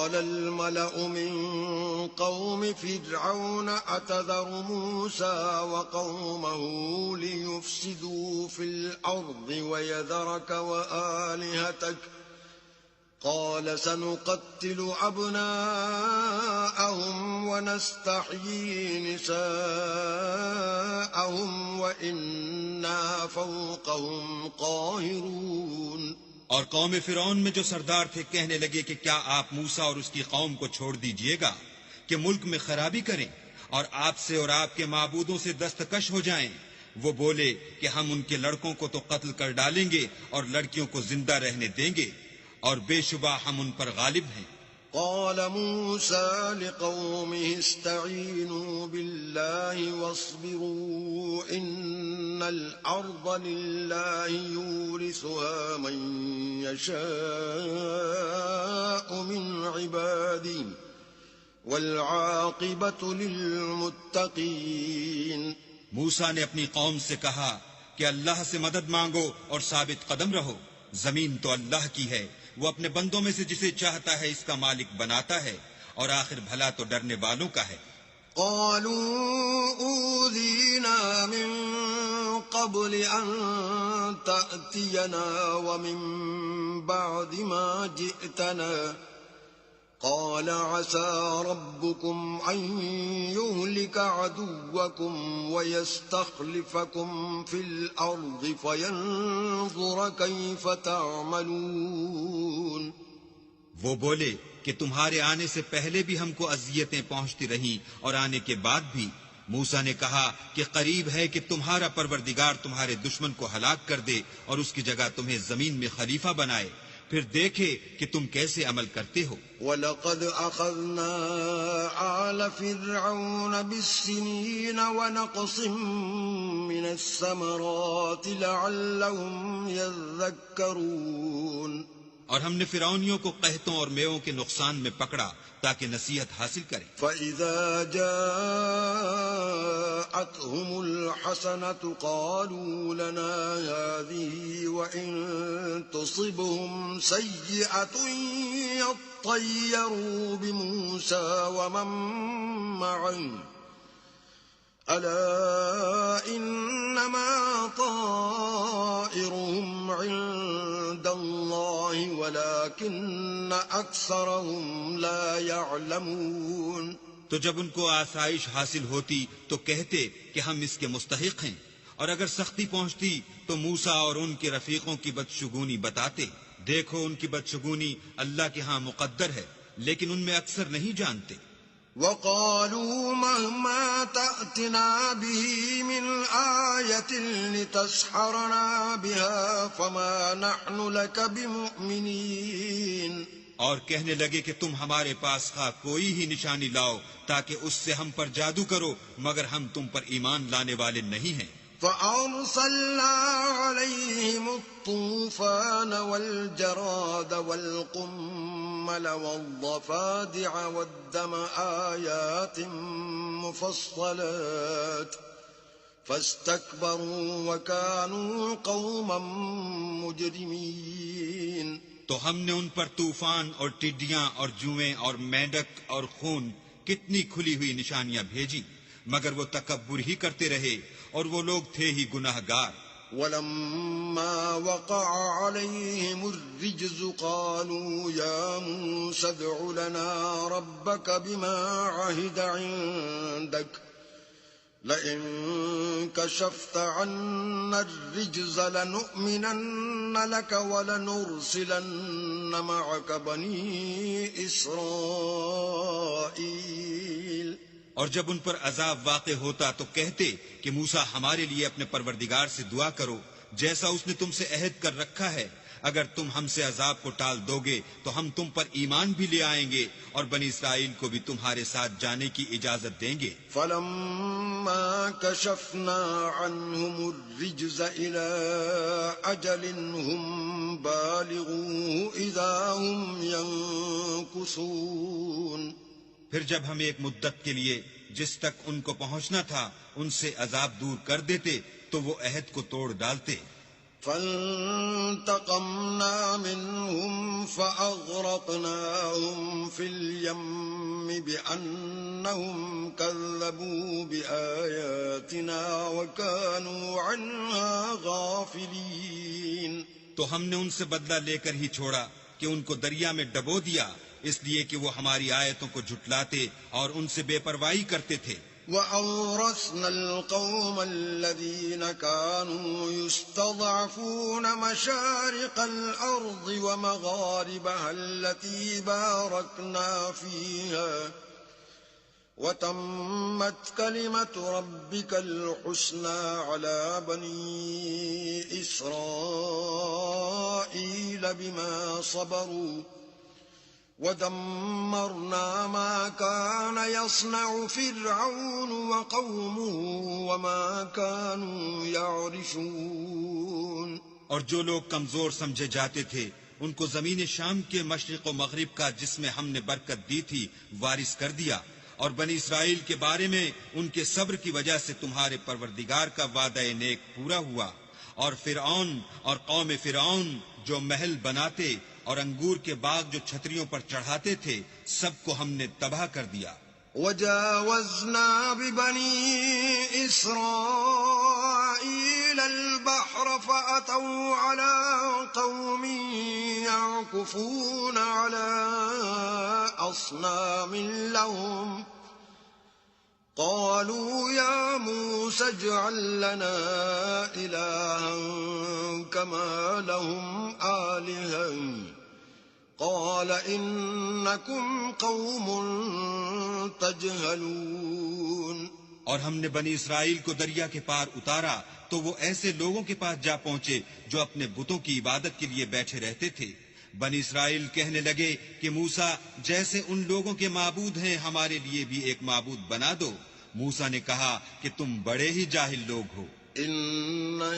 قال الملأ من قوم فرعون أتذر موسى وقومه ليفسدوا في الأرض ويذرك وآلهتك قال سنقتل أبناءهم ونستحيي نساءهم وإنا فوقهم قاهرون۔ اور قوم فرعون میں جو سردار تھے کہنے لگے کہ کیا آپ موسیٰ اور اس کی قوم کو چھوڑ دیجئے گا کہ ملک میں خرابی کریں اور آپ سے اور آپ کے معبودوں سے دستکش ہو جائیں؟ وہ بولے کہ ہم ان کے لڑکوں کو تو قتل کر ڈالیں گے اور لڑکیوں کو زندہ رہنے دیں گے، اور بے شبہ ہم ان پر غالب ہیں۔ قال موسى لقومه استعينوا بالله واصبروا إن الأرض لله يورثها من يشاء من عباده والعاقبة للمتقين۔ موسیٰ نے اپنی قوم سے کہا کہ اللہ سے مدد مانگو اور ثابت قدم رہو، زمین تو اللہ کی ہے، وہ اپنے بندوں میں سے جسے چاہتا ہے اس کا مالک بناتا ہے، اور آخر بھلا تو ڈرنے والوں کا ہے۔ قالوا أوذينا من قبل أن تأتينا ومن بعد ما جئتنا قال عسى ربكم أن يهلك عدوكم ويستخلفكم في الأرض فينظر كيف تعملون۔ وہ بولے کہ تمہارے آنے سے پہلے بھی ہم کو اذیتیں پہنچتی رہیں اور آنے کے بعد بھی۔ موسیٰ نے کہا کہ قریب ہے کہ تمہارا پروردگار تمہارے دشمن کو ہلاک کر دے اور اس کی جگہ تمہیں زمین میں خلیفہ بنائے، پھر دیکھے کہ تم کیسے عمل کرتے ہو۔ وَلَقَدْ أَخَذْنَا آلَ فِرْعَوْنَ بِالسِّنِينَ وَنَقْصٍ مِّنَ الثَّمَرَاتِ لَعَلَّهُمْ يَذَّكَّرُونَ۔ اور ہم نے فرعونیوں کو قحطوں اور میووں کے نقصان میں پکڑا تاکہ نصیحت حاصل کریں۔ فَإِذَا جَاءَتْهُمُ الْحَسَنَةُ قَالُوا لَنَا هَٰذِهِ وَإِن تُصِبْهُمْ سَيِّئَةٌ يَطَّيَّرُوا بِمُوسَىٰ وَمَن مَّعَهُ أَلَا إِنَّمَا طَائِرُهُمْ عِندَ اللَّهِ وَلَٰكِنَّ أَكْثَرَهُمْ لَا يَعْلَمُونَ۔ تو جب ان کو آسائش حاصل ہوتی تو کہتے کہ ہم اس کے مستحق ہیں، اور اگر سختی پہنچتی تو موسیٰ اور ان کے رفیقوں کی بدشگونی بتاتے۔ دیکھو ان کی بدشگونی اللہ کے ہاں مقدر ہے، لیکن ان میں اکثر نہیں جانتے۔ وَقَالُوا مَهْمَا تَأْتِنَا بِهِ مِنْ آيَةٍ لِتَسْحَرَنَا بِهَا فَمَا نَحْنُ لَكَ بِمُؤْمِنِينَ۔ اور کہنے لگے کہ تم ہمارے پاس خواہ کوئی ہی نشانی لاؤ تاکہ اس سے ہم پر جادو کرو، مگر ہم تم پر ایمان لانے والے نہیں ہیں۔ فَأَرْسَلْنَا عَلَيْهِمُ الطُّوفَانَ وَالْجَرَادَ وَالْقُمَّلَ وَالضَّفَادِعَ وَالدَّمَ آيَاتٍ مُفَصَّلَاتٍ فَاسْتَكْبَرُوا وَكَانُوا قَوْمًا مُجْرِمِينَ۔ تو ہم نے ان پر طوفان اور ٹڈیاں اور جوئیں اور مینڈک اور خون کتنی کھلی ہوئی نشانیاں بھیجی، مگر وہ تکبر ہی کرتے رہے اور وہ لوگ تھے ہی گناہ گار۔ وَلَمَّا وَقَعَ عَلَيْهِمُ الرِّجْزُ قَالُوا يَا مُوسَى ادْعُ لَنَا رَبَّكَ بِمَا عَهِدَ عِندَكَ لَئِن كَشَفْتَ عَنَّا الرِّجْزَ لَنُؤْمِنَنَّ لَكَ وَلَنُرْسِلَنَّ مَعَكَ بَنِي إِسْرَائِيلَ۔ اور جب ان پر عذاب واقع ہوتا تو کہتے کہ موسیٰ ہمارے لیے اپنے پروردگار سے دعا کرو جیسا اس نے تم سے عہد کر رکھا ہے، اگر تم ہم سے عذاب کو ٹال دو گے تو ہم تم پر ایمان بھی لے آئیں گے اور بنی اسرائیل کو بھی تمہارے ساتھ جانے کی اجازت دیں گے۔ فَلَمَّا كَشَفْنَا عَنْهُمُ الرِّجْزَ إِلَىٰ أَجَلٍ هُمْ بَالِغُوهُ إِذَا هُمْ يَنكُثُونَ۔ پھر جب ہم ایک مدت کے لیے جس تک ان کو پہنچنا تھا ان سے عذاب دور کر دیتے تو وہ عہد کو توڑ ڈالتے۔ فَانْتَقَمْنَا مِنْهُمْ فَأَغْرَقْنَاهُمْ في اليم بأنهم كذبوا بآياتنا وكانوا عنها غافلين. تو ہم نے ان سے بدلہ لے کر ہی چھوڑا کہ ان کو دریا میں ڈبو دیا، اس لیے کہ وہ ہماری آیتوں کو جھٹلاتے اور ان سے بے پرواہی کرتے تھے. وَأَوْرَثْنَا الْقَوْمَ الَّذِينَ كَانُوا يُسْتَضْعَفُونَ مَشَارِقَ الْأَرْضِ وَمَغَارِبَهَا الَّتِي بَارَكْنَا فِيهَا وَتَمَّتْ كَلِمَةُ رَبِّكَ الْحُسْنَى عَلَى بَنِي إِسْرَائِيلَ بِمَا صَبَرُوا وَدَمَّرْنَا مَا كَانَ يَصْنَعُ فِرْعَوْنُ وَقَوْمُهُ وَمَا كَانُوا يَعْرِشُونَ. اور جو لوگ کمزور سمجھے جاتے تھے ان کو زمین شام کے مشرق و مغرب کا جس میں ہم نے برکت دی تھی وارث کر دیا، اور بنی اسرائیل کے بارے میں ان کے صبر کی وجہ سے تمہارے پروردگار کا وعدہ نیک پورا ہوا. اور فرعون اور قوم فرعون جو محل بناتے اور انگور کے باغ جو چھتریوں پر چڑھاتے تھے سب کو ہم نے تباہ کر دیا. وَجَاوَزْنَا بِبَنِي إِسْرَائِيلَ الْبَحْرَ فَأَتَوْا عَلَى قَوْمٍ يَعْكُفُونَ عَلَى أَصْنَامٍ لَهُمْ قَالُوا يَا مُوسَى اجْعَل لَّنَا إِلَٰهًا كَمَا لَهُمْ آلِهَةٌ قَالَ إِنَّكُمْ قَوْمٌ تَجْهَلُونَ. اور ہم نے بنی اسرائیل کو دریا کے پار اتارا تو وہ ایسے لوگوں کے پاس جا پہنچے جو اپنے بتوں کی عبادت کے لیے بیٹھے رہتے تھے. بنی اسرائیل کہنے لگے کہ موسیٰ جیسے ان لوگوں کے معبود ہیں ہمارے لیے بھی ایک معبود بنا دو. موسیٰ نے کہا کہ تم بڑے ہی جاہل لوگ ہو. إِنَّ هَٰؤُلَاءِ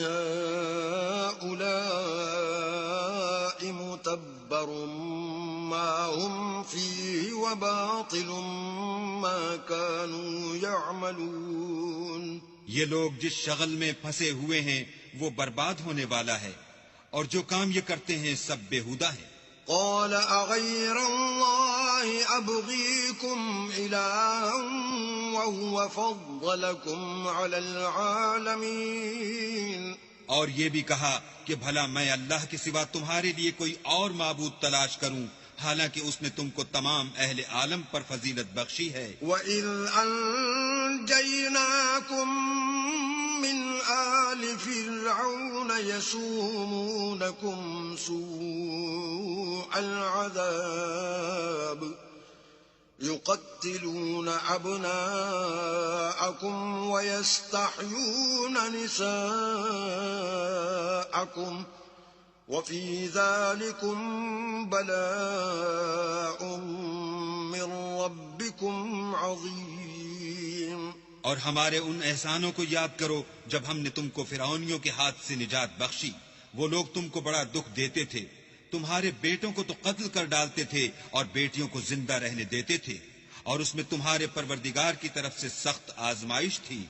مُتَبَّرٌ مَّا هُمْ فِيهِ وَبَاطِلٌ مَّا كَانُوا يَعْمَلُونَ. یہ لوگ جس شغل میں پھنسے ہوئے ہیں وہ برباد ہونے والا ہے، اور جو کام یہ کرتے ہیں سب بےہودہ ہیں. قال أغير الله أبغيكم إلها وهو فضلكم على العالمين. اور یہ بھی کہا کہ بھلا میں اللہ کے سوا تمہارے لیے کوئی اور معبود تلاش کروں حالانکہ اس نے تم کو تمام اہل عالم پر فضیلت بخشی ہے. وَإِذْ أَنْجَيْنَاكُمْ مِنْ آلِ فِرْعَوْنَ يَسُومُونَكُمْ سُوءَ الْعَذَابِ يُقَتِّلُونَ أَبْنَاءَكُمْ وَيَسْتَحْيُونَ نِسَاءَكُمْ وَفِي ذَلِكُمْ بَلَاءٌ مِّن رَّبِّكُمْ عَظِيمٌ. اور ہمارے ان احسانوں کو یاد کرو جب ہم نے تم کو فرعونیوں کے ہاتھ سے نجات بخشی. وہ لوگ تم کو بڑا دکھ دیتے تھے، تمہارے بیٹوں کو تو قتل کر ڈالتے تھے اور بیٹیوں کو زندہ رہنے دیتے تھے، اور اس میں تمہارے پروردگار کی طرف سے سخت آزمائش تھی.